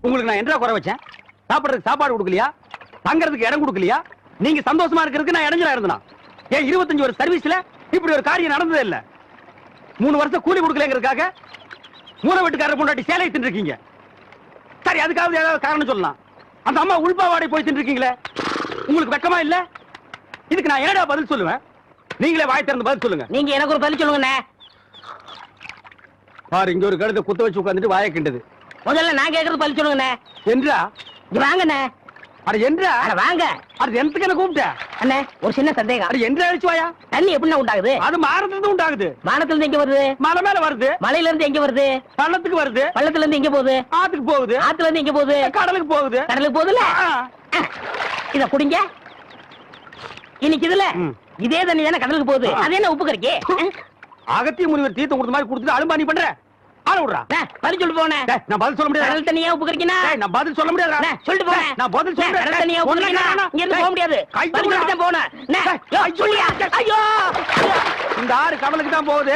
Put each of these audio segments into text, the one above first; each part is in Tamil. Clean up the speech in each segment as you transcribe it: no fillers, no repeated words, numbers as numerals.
உங்களுக்கு நான் என்ன குறை வச்சேன்? சாப்பிடுறதுக்கு சாப்பாடு கொடுக்கலையா? தங்கறதுக்கு இடம் கொடுக்கலையா? நீங்க சந்தோஷமா இருக்கிறதுக்கு நான் இடைஞ்சலா இருந்தனா? ஏன் 25 வருஷம் சர்வீஸ்ல இப்படி ஒரு காரியம் நடந்ததே இல்ல. 3 வருஷம் கூலி கொடுக்கலங்கிறதுக்காக மூணு வீட்டுக்காரர் பொண்டாட்டி சேலை தின்னுருக்கீங்க. சரி, அதுக்காவது ஏதாவது காரணம் சொல்லலாம். அந்த அம்மா உள்பாவாடை போய் தின்னுருக்கீங்களே, உங்களுக்கு வெக்கமா இல்ல? இதுக்கு நான் என்னடா பதில் சொல்லுவேன்? நீங்களே வாய் திறந்து பதில் சொல்லுங்க. நீங்க எனக்கு ஒரு பதில் சொல்லுங்கண்ணே. பாரு, இங்க ஒரு கழுதை குத்த வச்சு உட்காந்துட்டு வாயை கிண்டது. முதல்ல நான் கேட்கறது பதில் சொல்லுங்கண்ணே. என்றா? வாங்கண்ணே. அட என்றா? வாங்க. அது எந்தக்கு என்ன கூப்பிட்ட? அண்ணே, ஒரு சின்ன சந்தேகம். அட என்றா அழிச்சு வாயா? தண்ணி எப்படின்னா உண்டாகுது? அது மாறத்துல இருந்து உண்டாகுது. வானத்துல இருந்து எங்க வருது? மலை மேல வருது. மலையில இருந்து எங்க வருது? பள்ளத்துக்கு வருது. பள்ளத்துல இருந்து எங்க போகுது? ஆத்துக்கு போகுது. ஆத்துல இருந்து எங்க போகுது? கடலுக்கு போகுது. கடலுக்கு போகுதுல்ல? இத குடிங்க. இன்னைக்கு இதுல இதே தண்ணி தானே கடலுக்கு போகுது. அது என்ன உப்பு கறிக்கு? அகத்திய முனிவர் தீர்த்தம் கொடுத்த மாதிரி கொடுத்துட்டு அலும்பானி பண்ற. ஆள விடுறா. பதில் சொல்லிட்டு போனேன். நான் பதில் சொல்ல முடியாது. கடல் தண்ணியா உப்பு கறிக்கினா? நான் பதில் சொல்ல முடியாது. சொல்லிட்டு போனேன். நான் பதில் சொல்ல கடல் தண்ணியா உப்பு கறிக்கினா? இங்க இருந்து போக முடியாது. பதில் சொல்லிட்டு போனேன். சொல்லியா? ஐயோ, இந்த ஆறு கடலுக்கு தான் போகுது.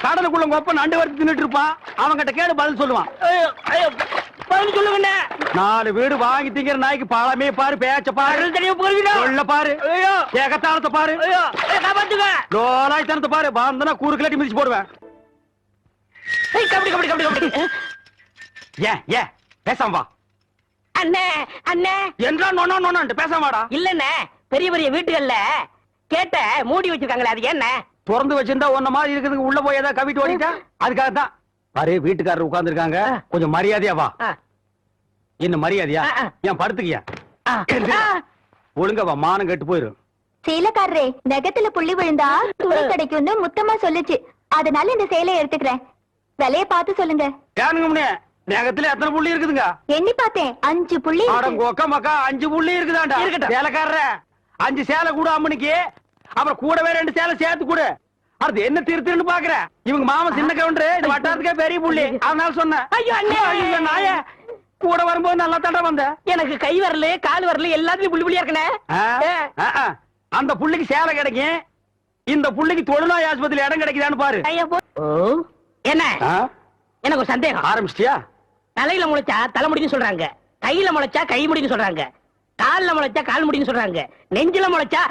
கடலுக்குள்ள கொப்ப நண்டு வறுத்து தின்னுட்டு இருப்பான். அவங்கிட்ட கேடு பதில் சொல்லுவான். பதில் சொல்லுங்க. 4 வீடு வாங்கி திங்கிற நாய்க்கு பழமே பாரு, பேச்ச பாரு, சொல்ல பாரு, ஏகத்தாளத்தை பாரு, லோலாய்த்தனத்தை பாரு. பாந்தனா கூறு கிளாட்டி மிதிச்சு போடுவேன். ஏன் ஏன் பேசாம வா. அண்ணே அண்ணே என்றா நோனா நோனான்ட்டு பேசாம வாடா. இல்லண்ணே, பெரிய பெரிய வீட்டுகள்ல கேட்ட மூடி வச்சிருக்காங்களே, அது என்ன? திறந்து வச்சிருந்தா ஒன்ன மாதிரி இருக்குதுங்க. உள்ள போய் ஏதாவது கவிட்டு ஓடிட்டா அதுக்காகத்தான். பாரு, வீட்டுக்காரர் உட்கார்ந்து இருக்காங்க, கொஞ்சம் மரியாதையா வா. என்ன மரியாதையா? ஏன் படுத்துக்கியா? ஒழுங்கா வா, மானம் கெட்டு போயிரும். சேலைக்காரரே, நெகத்துல புள்ளி விழுந்தா துணி கிடைக்கும்னு முத்தமா சொல்லுச்சு. அதனால இந்த சேலையை எடுத்துக்கிறேன். விலைய பார்த்து சொல்லுங்க. ஏனுங்க, நகத்துல எத்தனை புள்ளி இருக்குதுங்க? எண்ணி பார்த்தேன், 5 புள்ளி. கொக்க மக்கா 5 புள்ளி இருக்குதாண்டா. சேலைக்காரர 5 சேலை கூட அம்மனுக்கு, அப்புறம் கூடவே 2 சேலை சேர்த்து கூட. அது என்ன திருத்துன்னு பாக்குற? இவங்க மாமா சின்ன கவுண்டரு, இந்த வட்டாரத்துக்கே பெரிய புள்ளி. அதனால சொன்னேன். ஐயோ அண்ணே, ஐயோ நாய, கூட வரும்போது நல்லா தண்டை வந்த. எனக்கு கை வரல, கால் வரல, எல்லாத்துலயும் புள்ளி புள்ளியா இருக்கனே. அந்த புள்ளிக்கு சேலை கிடைக்கும், இந்த புள்ளிக்கு தொழுநோய் ஆஸ்பத்திரி இடம் கிடைக்குதான்னு பாரு. என்ன? எனக்கு ஒரு சந்தேகம். ஆரம்பிச்சிட்டியா? தலையில முளைச்சா தலை முடின்னு சொல்றாங்க, கையில முளைச்சா கை முடின்னு சொல்றாங்க, கால்ல முளைச்சா கால் முடின்னு சொல்றாங்க, நெஞ்சில முளைச்சா.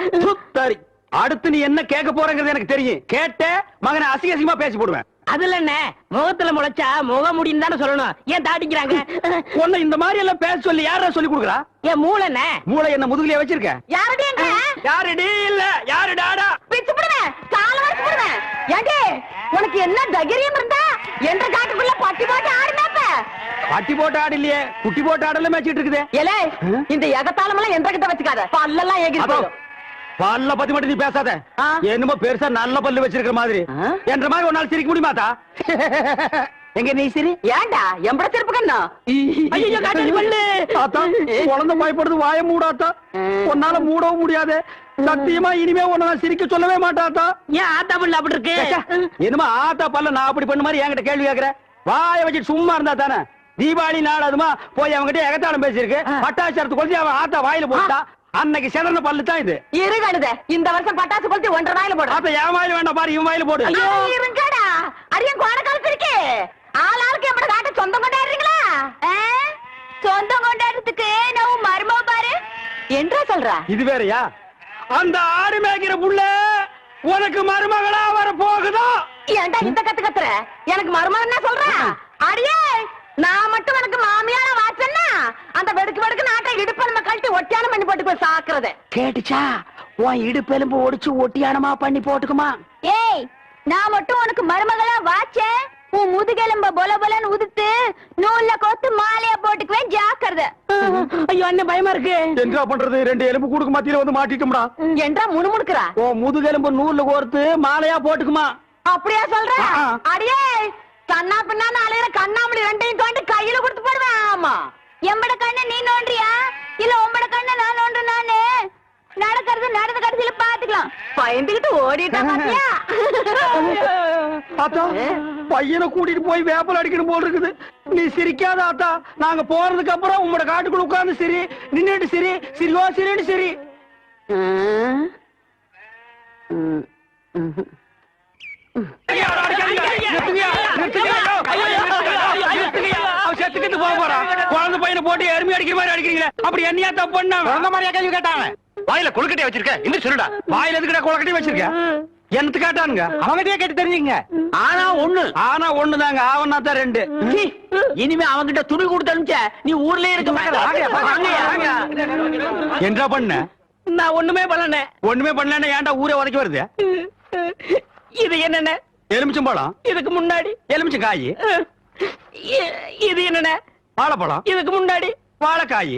சரி, அடுத்து நீ என்ன கேட்க போறங்கிறது எனக்கு தெரியும். கேட்ட மகனை அசிங்க அசிங்கமா பேசி போடுவேன். அதுல என்ன, முகத்துல முளைச்சா முக முடின்னு தானே சொல்லணும். ஏன் தாட்டிக்கிறாங்க? ஒண்ணு இந்த மாதிரி எல்லாம் பேச சொல்லி யாரா சொல்லி கொடுக்குறா? ஏன் மூளை என்ன? மூளை என்ன முதுகுலயே வச்சிருக்க? யாருடைய யாருடி இல்ல யாரு டாடா பிச்சு போடுவேன், கால வரைக்கும் போடுவேன். ஏண்டே, உனக்கு என்ன தைரியம் இருந்தா என்ற காட்டுக்குள்ள பட்டி போட்டு ஆடுனாப்ப? பட்டி போட்டு ஆடு இல்லையே, குட்டி போட்டு ஆடல மேய்ச்சிட்டு இருக்குது. ஏலே, இந்த எகத்தாளம் எல்லாம் என்ற கிட்ட வச்சுக்காத, பல்லெல்லாம் ஏகி போடும். பல்ல பத்தி மட்டும் நீ பேசாத. என்னமோ பெருசா நல்ல பல்லு வச்சிருக்கிற மாதிரி. என்ற மாதிரி ஒரு நாள் சிரிக்க முடியுமாத்தா? எங்க நீ சிரி? ஏண்டா எம்பட சிரிப்பு கண்ணா? ஐயோ, காட்டு பல்லு. ஆத்தா, குழந்தை பயப்படுது, வாய மூடாத்தா. உன்னால மூடவும் முடியாது. சத்தியமா இனிமே உன்ன சிரிக்க சொல்லவே மாட்டாத்தா. ஏன் ஆத்தா பல்லு அப்படி இருக்கு? என்னமா ஆத்தா பல்ல நான் அப்படி பண்ண மாதிரி என்கிட்ட கேள்வி கேக்குற? வாய வச்சுட்டு சும்மா இருந்தா தானே. தீபாவளி நாள் அதுமா போய் அவங்ககிட்ட எகத்தாளம் பேசியிருக்கு. பட்டாசரத்து கொளுத்தி அவன் ஆத்தா வாயில போட்டா. அன்னைக்கு செதறன பல்லு தான் இது. இருங்கடுதே, இந்த வருஷம் பட்டாசு கொளுத்தி 1.5 வாயில போடு. அப்ப என் வாயில வேண்டாம் பாரு, இவன் வாயில போடு. இருங்கடா, அரியன் கோண காலத்து இருக்கு. ஆளாளுக்கு எம்பட காட்ட சொந்தம் கொண்டாடுறீங்களா? சொந்தம் கொண்டாடுறதுக்கு நான் மருமக பாரு என்றா சொல்ற. இது வேறயா? அந்த ஆடு மேய்க்கிற புள்ள உனக்கு மருமகளா வர போகுதோ? ஏன்டா இந்த கத்து கத்துற? எனக்கு மருமகன் என்ன சொல்ற? அடியே, நான் மட்டும் உனக்கு மாமியார வாச்சன்னா அந்த வெடுக்கு வெடுக்கு நாட்டை இடுப்பெலும்ப கழட்டி ஒட்டியானம் பண்ணி போட்டுக்கோ. சாக்குறது கேட்டுச்சா? உன் இடுப்பெலும்பு ஒடிச்சு ஒட்டியானமா பண்ணி போட்டுக்குமா? ஏய், நான் மட்டும் உனக்கு மருமகளா வாச்சேன், உன் முதுகெலும்ப பொல பொலன்னு உதுத்து நூல்ல கோத்து மாலையா போட்டுக்குவேன். ஜாக்கிரதை. ஐயோ அண்ணன், பயமா இருக்கு. என்ன பண்றது? 2 எலும்பு கூடுக்கு மத்தியில வந்து மாட்டிட்டோம்டா. என்றா முணுமுணுக்குறா? ஓ, முதுகெலும்பு நூல்ல கோர்த்து மாலையா போட்டுக்குமா? அப்படியா சொல்ற? அடியே, கண்ணா பின்னான்னு அலையிற கண்ணாமணி 2ஐயும் தோண்டி கையில கொடுத்து போடுவேன். ஆமா, எம்பட கண்ண நீ நோண்டியா இல்ல உம்பட கண்ண நான் நோண்டு? நானு நடக்கிறது நடந்த கடைசியில பாத்துக்கலாம். பயந்துகிட்டு ஓடிட்டா பாத்தியா? ஆத்தா, பையனை கூட்டிட்டு போய் வேப்பல் அடிக்கணும் போல் இருக்குது. நீ சிரிக்காத ஆத்தா. நாங்க போறதுக்கு அப்புறம் உங்களோட காட்டுக்குள்ள உட்கார்ந்து சிரி, நின்னுட்டு சிரி, சிரிவா சிரின்னு சிரி. குழந்தை பையனை போட்டு எருமை அடிக்கிற மாதிரி அடிக்கிறீங்களே, அப்படி என்னையா தப்பு பண்ண? அந்த மாதிரியா கேள்வி கேட்டாங்க? வாயில கொழுக்கட்டையா வச்சிருக்க இந்த சொல்லுடா. வாயில எதுக்குடா குளக்கட்டி வச்சிருக்க? எனக்கு கேட்டானுங்க. அவங்ககிட்டயே கேட்டு தெரிஞ்சுங்க. ஆனா ஒண்ணு ஆனா ஒண்ணுதாங்க, ஆவனா தான் ரெண்டு. சீ, இனிமே அவங்கிட்ட துணி கொடுத்து அனுப்பிச்ச நீ ஊர்லயே இருக்க மாட்டே. என்ன பண்ண? நான் ஒண்ணுமே பண்ணல. ஒண்ணுமே பண்ணலன்னா ஏன்டா ஊரே உதைக்க வருது? இது என்னென்ன? எலுமிச்சம்பழம். இதுக்கு முன்னாடி எலுமிச்சங்காய். இது என்னென்ன? வாழைப்பழம். இதுக்கு முன்னாடி வாழைக்காய்.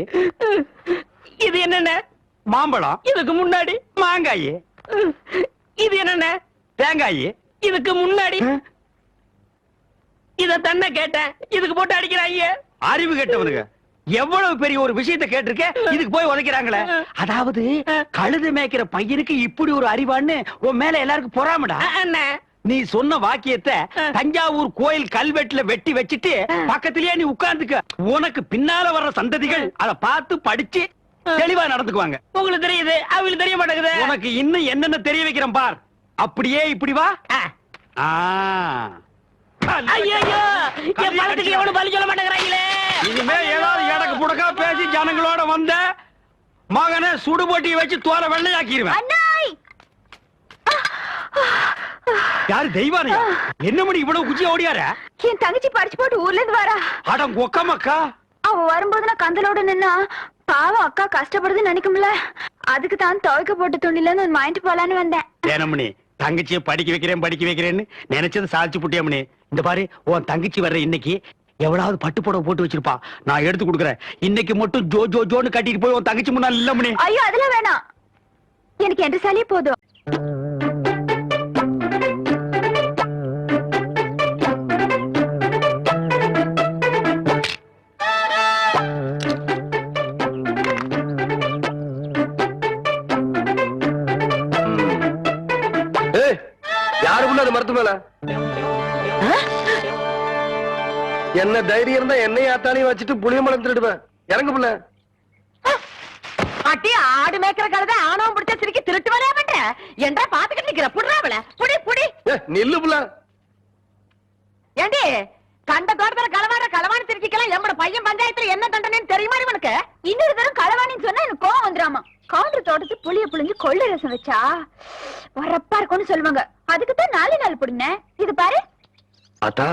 இது என்னென்ன? மாம்பழம். இதுக்கு முன்னாடி மாங்காய். இது என்னென்ன? தேங்காய். இதுக்கு முன்னாடி இத தன்ன கேட்டேன், இதுக்கு போட்டு அடிக்கிறாங்க. அறிவு கெட்டவனுங்க, எவ்வளவு பெரிய ஒரு விஷயத்தை கேட்டிருக்க, இதுக்கு போய் உதைக்கிறாங்களே. அதாவது கழுது மேய்க்கிற பையனுக்கு இப்படி ஒரு அறிவான்னு உன் மேல எல்லாருக்கும் பொறாமடா. அண்ணே, நீ சொன்ன வாக்கியத்தை தஞ்சாவூர் கோயில் கல்வெட்டுல வெட்டி வச்சிட்டு பக்கத்திலேயே நீ உட்கார்ந்துக்க. உனக்கு பின்னால வர்ற சந்ததிகள் அதை பார்த்து படிச்சு தெளிவா நடந்துக்குவாங்க. உங்களுக்கு தெரியுது, அவங்களுக்கு தெரிய மாட்டேங்குது. உனக்கு இன்னும் என்னென்ன தெரிய வைக்கிறேன் பார். அப்படியே இப்படி வா. ஐயோ, என் பணத்துக்கு எவ்வளவு பலி சொல்ல மாட்டேங்கிறாங்களே. இனிமே ஏதாவது எனக்கு புடக்கா பேசி ஜனங்களோட வந்த மகனை சுடுபொட்டியை வச்சு தோலை வெள்ளையாக்கிடுவேன். அண்ணாய்! யாரு தெய்வானையா? என்ன மணி இவ்வளவு குச்சியா ஓடியார? என் தங்கச்சி படிச்சு போட்டு ஊர்ல இருந்து வரா. அடம் கொக்கமக்கா. அவ வரும்போது நான் கந்தலோட நின்னா பாவம் அக்கா கஷ்டப்படுதுன்னு நினைக்கும்ல, அதுக்கு தான் துவைக்க போட்டு துணில இருந்து வாங்கிட்டு போலான்னு வந்தேன். ஏனமணி, தங்கச்சியை படிக்க வைக்கிறேன்னு நினைச்சது சாதிச்சு புட்டியமணி. இந்த பாரு, உன் தங்கச்சி வர்ற இன்னைக்கு எவ்வளவு பட்டு புடவை போட்டு வச்சிருப்பா, நான் எடுத்து கொடுக்குறேன். இன்னைக்கு மட்டும் ஜோ ஜோ ஜோன்னு கட்டிட்டு போய் உன் தங்கச்சி முன்னாள் இல்லமணி. ஐயோ, அதெல்லாம் வேணாம், எனக்கு என்ற சாலியே போதும். யாருக்குள்ள அது மரத்து மேல என்ன தைரியம் இருந்தா என்னையும் ஆத்தாலையும் வச்சுட்டு புளிய மலம் திருடுவேன். இறங்கு புள்ள. அட்டி ஆடு மேய்க்கிற கழுத ஆணவம் பிடிச்ச சிரிக்கி திருட்டு வரையா பண்ற என்றா பாத்துக்கிட்டு நிக்கிற. புடுறாவல புடி புடி. நில்லு புள்ள. ஏண்டி, கண்ட தோட்டத்துல களவாணி திருச்சிக்கலாம் எம்மட பையன் பஞ்சாயத்துல என்ன தண்டனைன்னு தெரியுமா உனக்கு? இன்னொரு தரம் களவாணின்னு சொன்னா எனக்கு கோவம் வந்துடாமா. கவுண்டர் தோட்டத்து புளிய புளிஞ்சு கொள்ளை ரசம் வச்சா வரப்பா இருக்கும்னு சொல்லுவாங்க. அதுக்குதான் 4 நாள் புடுங்க. இது பாரு. அத்தா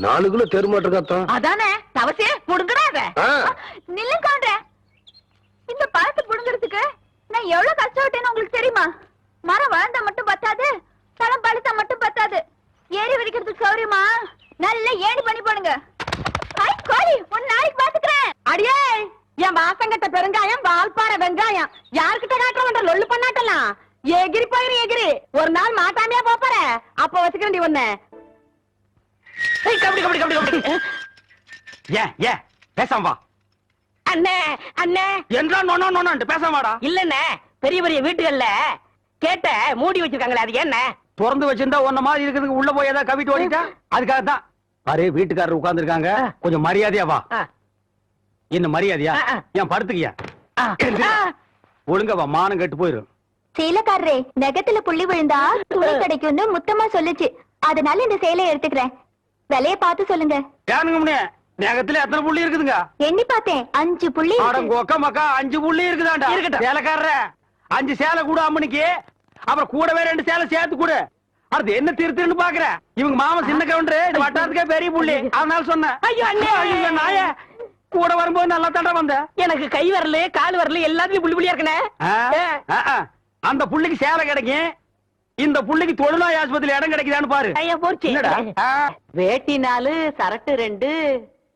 4 கிலோ தெருமாட்டிருக்கா. அதானே தவசே புடுங்கடாத. நில்லு கவுண்டர, இந்த பழத்தை புடுங்கிறதுக்கு நான் எவ்வளவு கஷ்டப்பட்டேன்னு உங்களுக்கு தெரியுமா? மரம் வளர்ந்தா மட்டும் பத்தாது, பழம் பழுத்தா மட்டும் பத்தாது. ஏறி வடிக்கிறதுக்கு சௌரியமா நல்ல ஏணி பண்ணி போடுங்க. கோழி, ஒரு நாளைக்கு பாத்துக்கிறேன். அடியே, என் வாசங்கட்ட பெருங்காயம், வால்பாறை வெங்காயம் யாருக்கிட்ட காட்டுறவன் லொல்லு பண்ணாட்டலாம். எகிரி போயிரு எகிரி. ஒரு நாள் மாட்டாமையா போற, அப்ப வச்சுக்கிறேன் ஒண்ணு. கபடி கபடி கபடி கபடி. ஏன் பேசாம வா. அண்ணே அண்ணே என்றா நோன்னு பேசாமாடா. இல்லண்ணே, பெரிய பெரிய வீட்டுகள்ல கேட்ட மூடி வச்சிருக்காங்களே, அது என்ன? திறந்து வச்சிருந்தா உன்ன மாதிரி இருக்கிறதுக்கு உள்ள போய் ஏதாவது கவிட்டு ஓடிட்டா அதுக்காகத்தான். பாரு, வீட்டுக்காரர் உட்கார்ந்து இருக்காங்க, கொஞ்சம் மரியாதையா வா. என்ன மரியாதையா? என் படுத்துக்கியா ஒழுங்க வா, மானம் கெட்டு போயிரும். சேலக்காரரே, நெகத்துல புள்ளி விழுந்தா துணி கிடைக்கும்னு முத்தமா சொல்லுச்சு, அதனால இந்த சேலையை எடுத்துக்கிறேன். விலைய பார்த்து சொல்லுங்க. ஏனுங்க முன்னே, நகத்துல எத்தனை புள்ளி இருக்குதுங்க? எண்ணி பார்த்தேன், 5 புள்ளி. கொக்க மக்கா 5 புள்ளி இருக்குதாண்டா. சேலைக்காரர 5 சேலை கூட அம்மனுக்கு, அப்புறம் கூடவே 2 சேலை சேர்த்து கூட. அடுத்து என்ன திருத்துன்னு பாக்குற? இவங்க மாமா சின்ன கவுண்டரு, இந்த வட்டாரத்துக்கே பெரிய புள்ளி, அதனால சொன்னேன். ஐயோ அண்ணே, ஐயோ நாய, கூட வரும்போது நல்லா தாண்டா வந்த. எனக்கு கை வரல கால் வரல எல்லாத்துலயும் புள்ளி புள்ளியா இருக்கனே. அந்த புள்ளிக்கு சேலை கிடைக்கும், இந்த புள்ளிக்கு தொழுநோய் ஆஸ்பத்திரி இடம் கிடைக்குதான்னு பாரு. ஐயா போச்சு. வேட்டி 4, சரட்டு 2,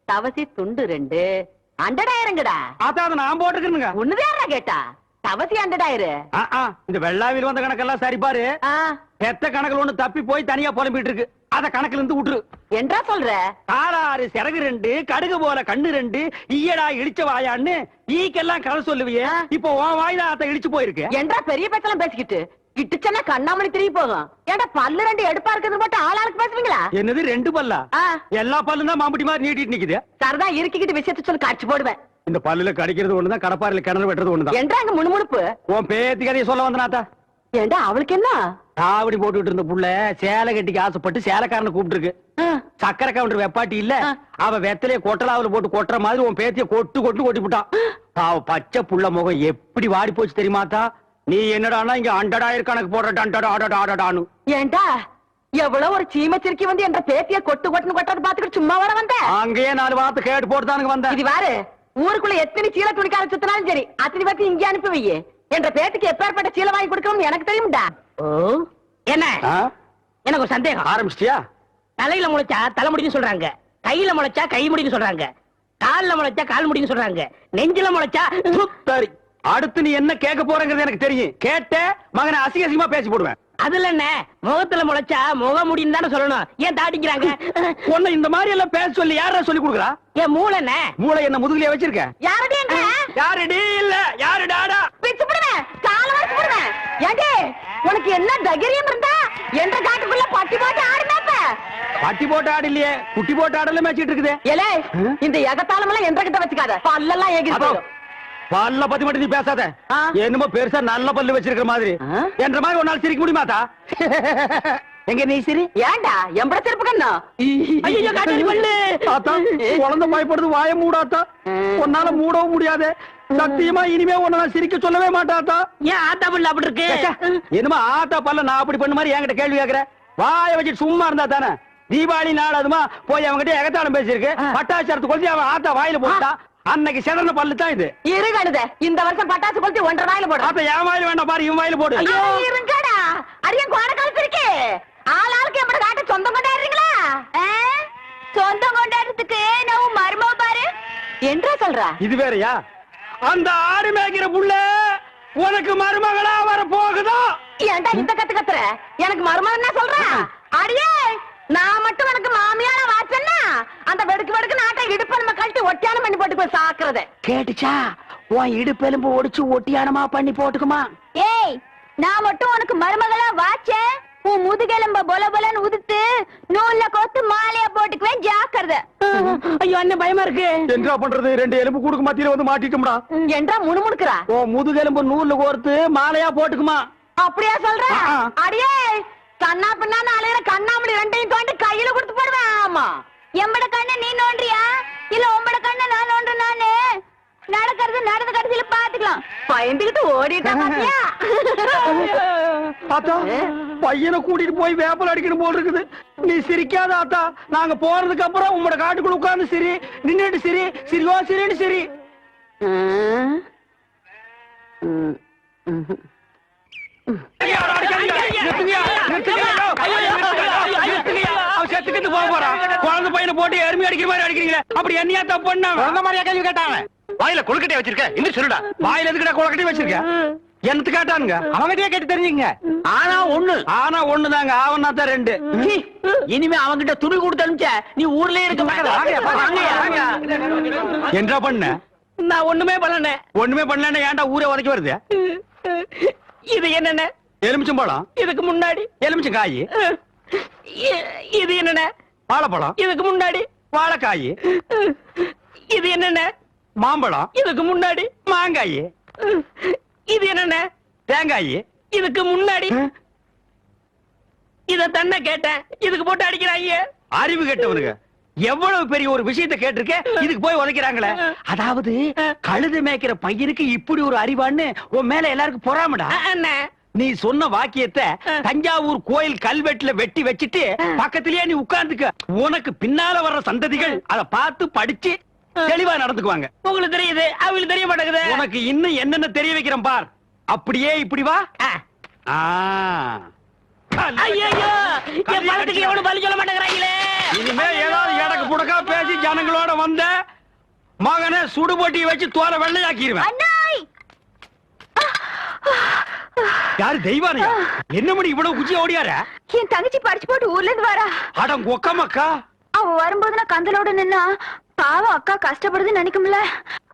தவசி துண்டு 2, 100,000ங்கடா. அதான் அதை நான் போட்டுக்கிறேனுங்க. ஒண்ணுதான் கேட்டா தவசி 100,000. இந்த வெள்ளாவில் வந்த கணக்கெல்லாம் சரி பாரு. எத்த கணக்குல ஒண்ணு தப்பி போய் தனியா புலம்பிட்டு இருக்கு, அத கணக்குல இருந்து விட்டுரு. என்றா சொல்ற? ஆறாறு சிறகு 2, கடுகு போல கண்ணு 2, ஈயடா இடிச்ச வாயான்னு ஈக்கெல்லாம் கதை சொல்லுவிய. இப்போ உன் வாயில அத இடிச்சு போயிருக்கு. என்றா பெரிய பேச்செல்லாம் பேசிக்கிட்டு கிட்டுச்சன்னா கண்ணாமணி திரும்பி போகும். ஏன்டா பல்லு 2 எடுப்பா இருக்கிறது மட்டும் ஆளாளுக்கு பேசுவீங்களா? என்னது 2 பல்லா? எல்லா பல்லும் தான் மாம்பட்டி மாதிரி நீட்டிட்டு நிக்குது. சரதா இருக்கிக்கிட்டு விஷயத்த சொல்லி காட்சி போடுவேன். இந்த பல்லுல கடிக்கிறது ஒண்ணுதான், கடப்பாறையில கிணறு வெட்டுறது ஒண்ணுதான். என்றா அங்க முணுமுணுப்பு. உன் பேத்தி கதையை சொல்ல வந்தனாத்தா. ஏண்டா அவளுக்கு என்ன காவடி போட்டுட்டு இருந்த புள்ள சேலை கட்டிக்கு ஆசைப்பட்டு சேலைக்காரனை கூப்பிட்டு இருக்கு. சக்கரை கவுண்டர் வெப்பாட்டி இல்ல, அவ வெத்தலைய கொட்டலாவில போட்டு கொட்டுற மாதிரி உன் பேத்திய கொட்டு கொட்டி விட்டான். அவ பச்சை புள்ள முகம் எப்படி வாடி போச்சு தெரியுமாத்தா? நீ என்னடானா இங்க அண்டடாயிரம் கணக்கு போடுறான்னு. ஏண்டா எவ்வளவு ஒரு சீமச்சிருக்கி வந்து என்ற பேத்திய கொட்டு கொட்டுன்னு கொட்டது பாத்துக்கிட்டு சும்மா வர வந்த அங்கேயே 4 வார்த்தை கேட்டு போட்டுதானுங்க வந்தேன். இது வாரு, ஊருக்குள்ள எத்தனை சீல துணிக்கார சுத்தினாலும் சரி அத்தனை பேத்தி இங்கே அனுப்பி வையே. என்ற பேத்துக்கு எப்பேற்பட்ட சீலை வாங்கி கொடுக்கணும்னு எனக்கு தெரியும்டா. என்ன ஆ? எனக்கு ஒரு சந்தேகம். ஆரம்பிச்சிட்டியா? தலையில முளைச்சா தலைமுடின்னு சொல்றாங்க, கையில முளைச்சா கை முடின்னு சொல்றாங்க, கால்ல முளைச்சா கால் முடின்னு சொல்றாங்க, நெஞ்சில முளைச்சா சரி, அடுத்து நீ என்ன கேட்க போறங்கிறது எனக்கு தெரியும். கேட்ட மகனை அசிங்கமா பேசி போடுவேன். அதுல என்ன முகத்துல முளைச்சா முக முடின்னு தானே சொல்லணும், ஏன் தாடிக்கிறாங்க? உன்னை இந்த மாதிரி எல்லாம் பேச சொல்லி யாரா சொல்லி கொடுக்குறா? ஏன் மூளை என்ன? மூளை என்ன முதுகுலயே வச்சிருக்க? யாரடி என்ற யாருடி இல்ல யாருடாடா? பிச்சு போடுவேன், கால வரைச்சு போடுவேன். ஏண்டி உனக்கு என்ன தைரியம் இருந்தா என்ற காட்டுக்குள்ள பட்டி போட்டு ஆடுனாப்ப? பட்டி போட்டு ஆடு இல்லையே, குட்டி போட்டு ஆடல மேய்ச்சிட்டு இருக்குது. ஏலே இந்த எகத்தாளம் எல்லாம் என்ற கிட்ட வச்சுக்காத, பல்லெல்லாம் ஏகிட்டு போயிடும். பல்ல பத்தி மட்டும் நீ பேசாத. ஆ. என்னமோ பெருசா நல்ல பல்லு வச்சிருக்கிற மாதிரி. ஆ? என்ற மாதிரி ஒரு நாள் சிரிக்க முடியுமாத்தா? எங்க நீ சிரி? ஏண்டா எம்பட செருப்பு கண்ணா? ஐயோ காட்டு பல்லு. ஆத்தா, குழந்தை பயப்படுது, வாய மூடாத்தா. உன்னால மூடவும் முடியாது. சத்தியமா இனிமே உன்னை நான் சிரிக்க சொல்லவே மாட்டாத்தா. ஏன் ஆத்தா பல்லு அப்படி இருக்கு? என்னமா ஆத்தா பல்ல நான் அப்படி பண்ண மாதிரி என்கிட்ட கேள்வி கேக்குற? வாய வச்சுட்டு சும்மா இருந்தா தானே. தீபாவளி நாள் அதுமா போய் அவன்கிட்ட எகத்தாளம் பேசியிருக்கு. பட்டாச்சாரத்து கொளுத்தி அவன் ஆத்தா வாயில போட்டா. அன்னைக்கு செதறன பல்லு தான் இது. இருகழுத இந்த வருஷம் பட்டாசு கொளுத்தி 1.5 வாயில போடு. ஆத்தா என் வாயில வேண்டாம் பாரு, இவன் வாயில போடு. ஐயோ இருங்கடா, அரியன் கோட காலத்திருக்கு. ஆளாளுக்கு எம்பட காட்ட சொந்தம் கொண்டாடுறீங்களா? சொந்தம் கொண்டாடுறதுக்கு நான் மருமக பாரு என்றா சொல்றா? இது வேறயா? அந்த ஆடு மேய்க்கிற புள்ள உனக்கு மருமகளா வர போகுதோ? ஏன்டா இந்த கத்து கத்துற? எனக்கு மருமகன் என்ன சொல்ற? அடியே நான் மட்டும் எனக்கு மாமியார வாச்சன்னா அந்த வெடுக்கு நாட்டை இடுப்ப நம்ம கழட்டி ஒட்டியானம் பண்ணி போட்டு போய் சாக்குறத கேட்டுச்சா? உன் இடுப்பெலும்பு ஒடிச்சு ஒட்டியானமா பண்ணி போட்டுக்குமா? ஏய் நான் மட்டும் உனக்கு மருமகளா வாச்சேன், உன் முதுகெலும்ப பொல பொலன்னு உதுத்து நூல்ல கோத்து மாலையா போட்டுக்குவேன், ஜாக்கிரதை. ஐயோ அண்ணன் பயமா இருக்கு. என்ன பண்றது? 2 எலும்பு கூடுக்கு மத்தியில வந்து மாட்டிட்டோம்டா. என்றா முணுமுணுக்குறா? உன் முதுகெலும்பு நூல்ல கோர்த்து மாலையா போட்டுக்குமா? அப்படியா சொல்ற? ஆ. அடியே கண்ணா பின்னான்னு அலையிற கண்ணாமணி 2ஐயும் தோண்டி கையில கொடுத்து போடுவேன். ஆமா, எம்பட கண்ணை நீ நோண்டியா இல்ல உம்பட கண்ணை நான் நோண்டு? நானு நடக்கிறது நடந்த கடைசியில பாத்துக்கலாம். பயந்துகிட்டு ஓடிட்டா பாத்தியா? ஆத்தா, பையனை கூட்டிட்டு போய் வேப்பல் அடிக்கணும் போல் இருக்குது. நீ சிரிக்காத ஆத்தா. நாங்க போறதுக்கு அப்புறம் உங்களோட காட்டுக்குள்ள உட்கார்ந்து சிரி, நின்னுட்டு சிரி, சிரிவா சிரின்னு சிரி. குழந்தை பையனை போட்டு எருமை அடிக்கிற மாதிரி அடிக்கிறீங்க. அப்படி என்னையா தப்பு பண்ண? குழந்தை மாதிரியா கேள்வி கேட்டாங்க? வாயில கொழுக்கட்டை வச்சிருக்க, இன்னும் சொல்லுடா. வாயில எதுக்குடா குளக்கட்டி வச்சிருக்க? என்னத்து கேட்டானுங்க? அவங்கிட்டயே கேட்டு தெரிஞ்சுங்க. ஆனா ஒண்ணுதாங்க, ஆவனா தான் 2. இனிமே அவங்கிட்ட துணி கொடுத்து அனுப்பிச்ச நீ ஊர்லயே இருக்க என்ன பண்ண? நான் ஒண்ணுமே பண்ணல. ஒண்ணுமே பண்ணல. ஏன்டா ஊரே உதைக்க வருது? இது என்னென்ன? எலுமிச்சம்பழம். இதுக்கு முன்னாடி எலுமிச்சம் காய். இது என்னென்ன? வாழைப்பழம். இதுக்கு முன்னாடி வாழைக்காய். இது என்னென்ன? மாம்பழம். இதுக்கு முன்னாடி மாங்காய். இது என்னென்ன? தேங்காய். இதுக்கு முன்னாடி இத தன்ன கேட்டேன், இதுக்கு போட்டு அடிக்கிறாங்க. அறிவு கேட்டவனுங்க எவ்வளவு பெரிய ஒரு விஷயத்தை கேட்டிருக்க, இதுக்கு போய் உதைக்கிறாங்களே. அதாவது கழுது மேய்க்கிற பையனுக்கு இப்படி ஒரு அறிவான்னு உன் மேல எல்லாருக்கும் பொறாமடா. அண்ணே நீ சொன்ன வாக்கியத்தை தஞ்சாவூர் கோயில் கல்வெட்டுல வெட்டி வச்சிட்டு பக்கத்திலேயே நீ உட்கார்ந்துக்க. உனக்கு பின்னால வர்ற சந்ததிகள் அதை பார்த்து படிச்சு தெளிவா நடந்துக்குவாங்க. உங்களுக்கு தெரியுது, அவங்களுக்கு தெரிய மாட்டேங்குது. உனக்கு இன்னும் என்னென்ன தெரிய வைக்கிறேன் பார். அப்படியே இப்படி வா. ஐயோ என் பணத்துக்கு எவனும் பலி சொல்ல மாட்டேங்கிறாங்களே. இனிமே ஏதாவது எடக்கு புடக்கா பேசி ஜனங்களோட வந்த மகனை சுடுபொட்டியை வச்சு தோலை வெள்ளையாக்கிடுவேன். அண்ணாய் யாரு தெய்வானையா? என்ன மணி இவ்வளவு குச்சி ஓடியார? என் தங்கச்சி படிச்சு போட்டு ஊர்ல இருந்து வரா. அடம் கொக்கமக்கா. அவ வரும்போது நான் கந்தலோட நின்னா பாவம் அக்கா கஷ்டப்படுதுன்னு நினைக்கும்ல,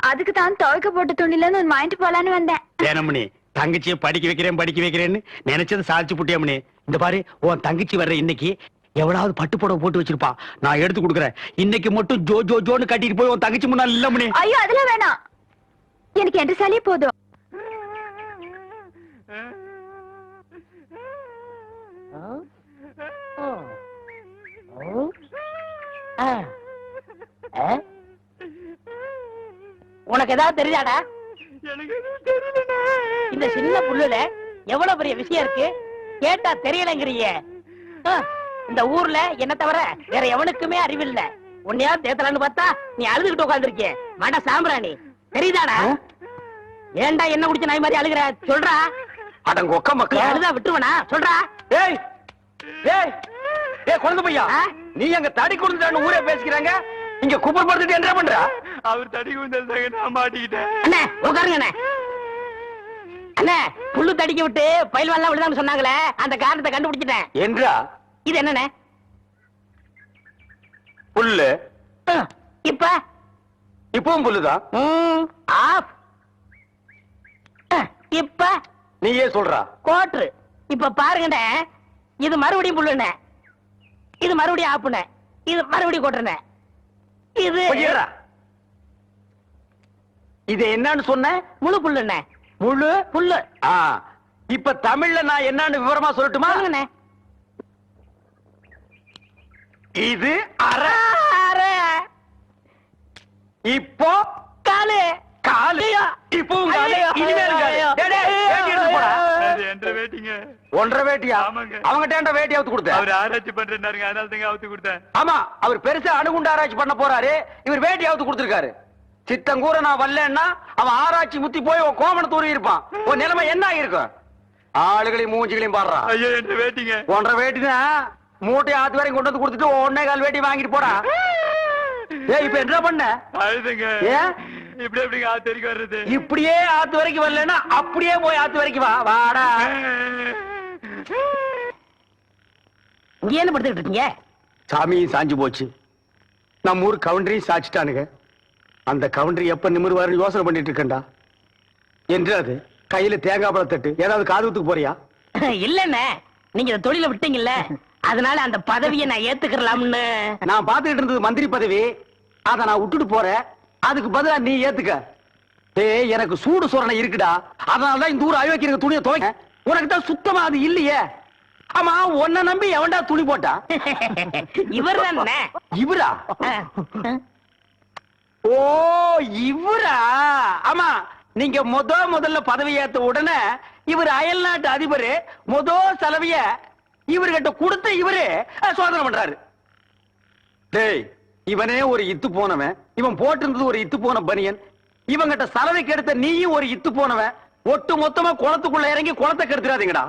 அதுக்கு தான் துவைக்க போட்டு துணில இருந்து வாங்கிட்டு போலான்னு வந்தேன். ஏனமணி தங்கச்சியை படிக்க வைக்கிறேன்னு நினைச்சது சாதிச்சு புட்டியமணி. இந்த பாரு, உன் தங்கச்சி வர்ற இன்னைக்கு எவ்வளவு பட்டு புடவை போட்டு வச்சிருப்பா, நான் எடுத்து கொடுக்குறேன். இன்னைக்கு மட்டும் ஜோ ஜோ ஜோன்னு கட்டிட்டு போய் உன் தங்கச்சி முன்னாள் இல்ல மணி. ஐயோ அதெல்லாம் வேணாம், எனக்கு என்ற சாலியே போதும். உனக்கு ஏதாவது தெரியாதா? இந்த சின்ன புல்லுல எவ்வளவு பெரிய விஷயம் இருக்கு, கேட்டா தெரியலங்கிறிய. இந்த ஊர்ல என்ன தவிர வேற எவனுக்குமே அறிவில்ல. உன்னையா தேத்தலான்னு பார்த்தா நீ அழுதுகிட்டு உட்காந்துருக்கிய. மட சாம்பிராணி தெரியுதாடா? ஏன்டா என்ன குடிச்ச நாய் மாதிரி அழுகுற? சொல்றா. அடங்க ஒக்க நீ மக்களா. அழுதா விட்டுருவனா? சொல்றா. ஏய் ஏய் ஏய் குழந்தை பையா, ஆ? நீ அங்க தடி கொடுத்துட்டான்னு ஊரே பேசிக்கிறாங்க, இங்க குப்பர் படுத்துட்டு என்ன பண்ற? அவர் தடி குந்தல் நான் மாட்டிக்கிட்டேன். அண்ணே உட்காருங்க அண்ணே. அண்ணே புல்லு தடிக்க விட்டு பயில்வான்லாம் விழுதான்னு சொன்னாங்களே, அந்த காரணத்தை கண்டுபிடிச்சிட்டேன். என்றா இது என்னண்ணே? புல்லு இப்ப இப்பவும் புல்லுதான். ஆஃப். இப்ப நீயே சொல்றா. கோட்ரு. இப்ப பாருங்கண்ணே, இது மறுபடியும் புல்லுண்ணே, இது மறுபடியும் ஆப்புண்ணே, இது மறுபடியும் கோட்டுண்ணே, இது பொய்யரா. இது என்னன்னு சொன்ன? முழு புல்லுண்ணே. முழு புல்லு. ஆ, இப்ப தமிழ்ல நான் என்னன்னு விவரமா சொல்லட்டுமா? சொல்லுங்கண்ணே. இது அரை. அரை. இப்போ காலு. காலு. ஐயோ. இப்பவும் காலு. ஐயோ. இனிமேல் காலு. ஐயோ. டேய், டேய், வேட்டி எடுத்து போடா. அது என்ற வேட்டிங்க. ஒன்றரை வேட்டியா? ஆமாங்க. அவங்கிட்ட வேட்டி அவுத்து கொடுத்த. அவர் ஆராய்ச்சி பண்றாருங்க, அதனால தாங்க அவுத்து கொடுத்தேன். ஆமா, அவர் பெருசா அணுகுண்டு ஆராய்ச்சி பண்ண போறாரு, இவர் வேட்டி அவுத்து கொடுத்திருக்காரு. சித்தங்கூர நான் வரலன்னா அவன் ஆராய்ச்சி முத்தி போய் உன் கோமண தூரி இருப்பான். உன் நிலைமை என்ன ஆயிருக்கும்? ஆளுகளையும் மூஞ்சிகளையும் பாடுறான். ஐயோ என்ற வேட்டிங்க. ஒன்றரை வேட்டினா மூட்டை ஆத்து வரைக்கும் கொண்டு வந்து கொடுத்துட்டு ஒன்னே கால் வேட்டி வாங்கிட்டு போடா. ஏய், இப்ப என்ன பண்ண? அழுதுங்க. ஏன்? இப்படி எப்படிங்க ஆத்தரிக்கு வர்றது? இப்படியே ஆத்து வரைக்கும் வரலன்னா அப்படியே போய் ஆத்து வரைக்கும் வா. வாடா. இங்க என்ன படுத்துக்கிட்டு இருக்கீங்க? சாமியும் சாஞ்சு போச்சு, நம்ம ஊர் கவுண்டரையும் சாச்சிட்டானுங்க. அந்த கவுண்டரி எப்ப நிமிர்வாருன்னு யோசனை பண்ணிட்டு இருக்கேன்டா. என்று அது கையில தேங்காய் பழம் தட்டு, ஏதாவது காதுகுத்துக்கு போறியா? இல்லண்ணே, நீங்க இந்த தொழில விட்டீங்கல்ல, அதனால அந்த பதவியை நான் ஏத்துக்கலாம்னு. நான் பாத்துக்கிட்டு இருந்தது மந்திரி பதவி, அத நான் விட்டுட்டு போறேன். அதுக்கு பதிலா நீ ஏத்துக்க. ஏய், எனக்கு சூடு சொரணை இருக்குடா, அதனாலதான் இந்த ஊர் அயோக்கிய துணியை துவைக்க. உனக்கு தான் சுத்தமா அது இல்லையே. ஆமா, உன்னை நம்பி எவன்டா துணி போட்டா? இவர் தானே? இவரா? ஓ, இவரா? ஆமா, நீங்க முதல்ல பதவி ஏத்த உடனே இவர் அயல் நாட்டு அதிபர் செலவிய இவர்கிட்ட கொடுத்த இவரு சோதனை பண்றாரு. டேய், இவனே ஒரு இத்து போனவன், இவன் போட்டிருந்தது ஒரு இத்து போன பனியன், இவங்கிட்ட சலவைக்கு எடுத்த நீயும் ஒரு இத்து போனவன். ஒட்டு மொத்தமா குளத்துக்குள்ள இறங்கி குளத்தை கெடுத்துறாதீங்கடா.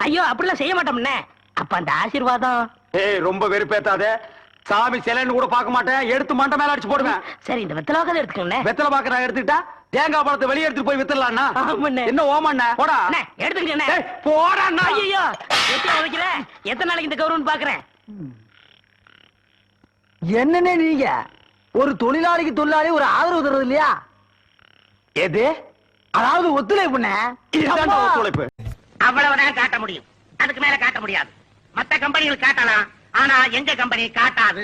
ஐயோ, அப்படிலாம் செய்ய மாட்டோம்னே. அப்ப அந்த ஆசீர்வாதம். ஏய், ரொம்ப வெறுப்பேத்தாத. சாமி சிலைன்னு கூட பார்க்க மாட்டேன், எடுத்து மண்டை மேல அடிச்சு போடுவேன். சரி, இந்த வெத்தலாக எடுத்துக்கோங்க. வெத்தலை பாக்க நான் எடுத்துக்கிட்டா தேங்காய் பழத்தை வெளியே எடுத்துட்டு போய் வித்துடலாம்னா? ஆமாண்ணே. என்ன ஓமண்ண? போடா. எடுத்துக்கங்க. ஏய், போடாண்ணா. ஐயோ, எத்தனை வைக்கிற? எத்தனை நாளைக்கு இந்த கௌரவம் பாக்குறேன்? என்னன்னே நீங்க ஒரு தொழிலாளிக்கு தொழிலாளி ஒரு ஆதரவு தர்றது இல்லையா? எது? அதாவது ஒத்துழைப்புண்ணே. இதுதான்டா ஒத்துழைப்பு. அவ்வளவுதான் காட்ட முடியும், அதுக்கு மேல காட்ட முடியாது. மத்த கம்பெனிகள் காட்டலாம், ஆனா எங்க கம்பெனி காட்டாது.